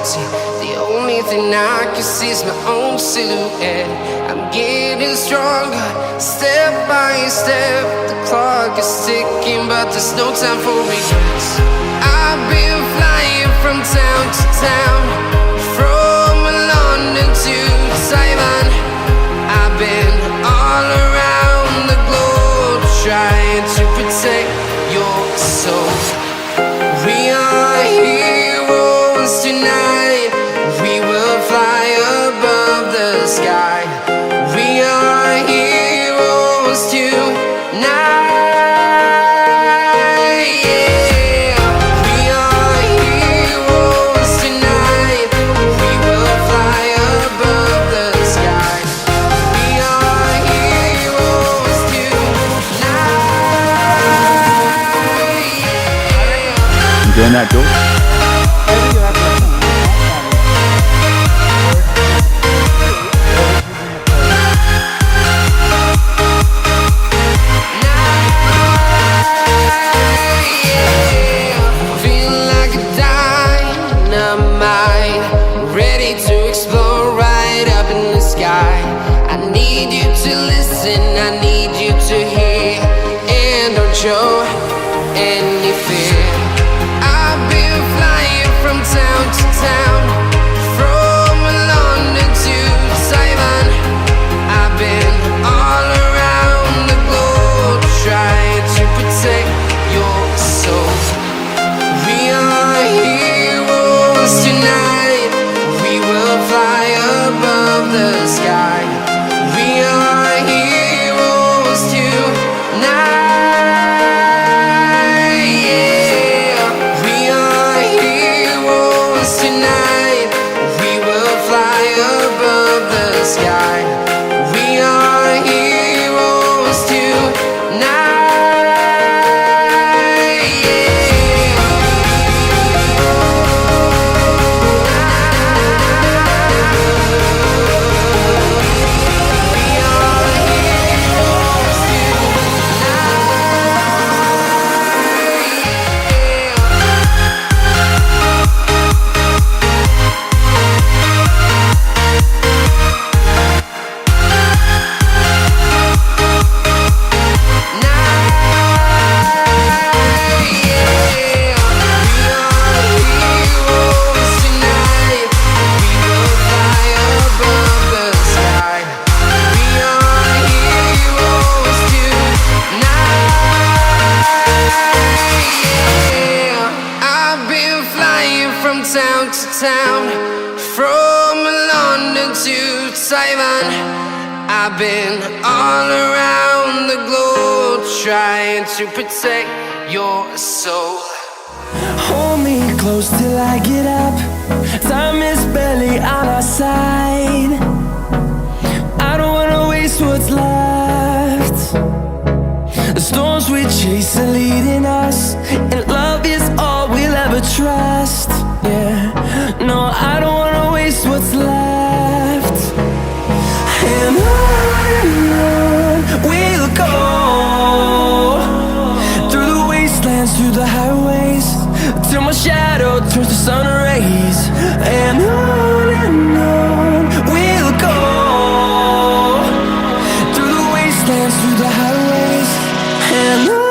empty. The only thing I can see is my own silhouette. I'm getting stronger, step by step. The clock is ticking, but there's no time for regrets. I've been flying from town to town, from London to Taiwan. I've been all around the globe, trying to protect your soul. We are heroes tonight. We will fly above the sky. We are heroes tonight. Yeah. We are heroes tonight. We will fly above the sky. We are heroes tonight. Yeah. You doing that, George? I need you to hear, and don't show any fear. I've been flying from town to town, from London to Taiwan. I've been all around the globe, trying to protect your soul. We are heroes tonight. We will fly above the sky. We are heroes tonight. Yeah. We are heroes tonight. We will fly above the sky. We are heroes tonight. Yeah. Town to town, from London to Taiwan. I've been all around the globe, trying to protect your soul. Hold me close till I get up. Time is barely on our side. I don't wanna waste what's left. The storms we chase are leading us, and love is all we'll ever trust. Yeah, no, I don't wanna waste what's left. And on we'll go, through the wastelands, through the highways, till my shadow turns to sun rays. And on we'll go, through the wastelands, through the highways, and on.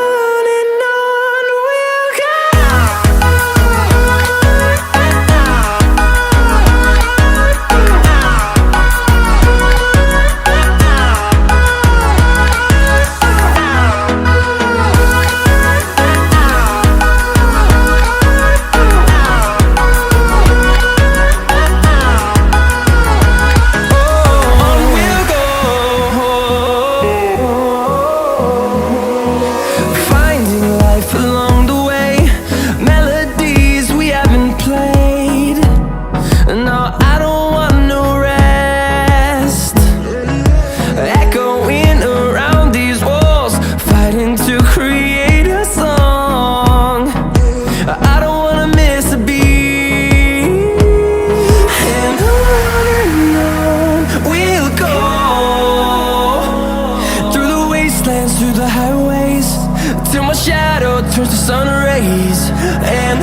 Through the highways, till my shadow turns to sun rays. And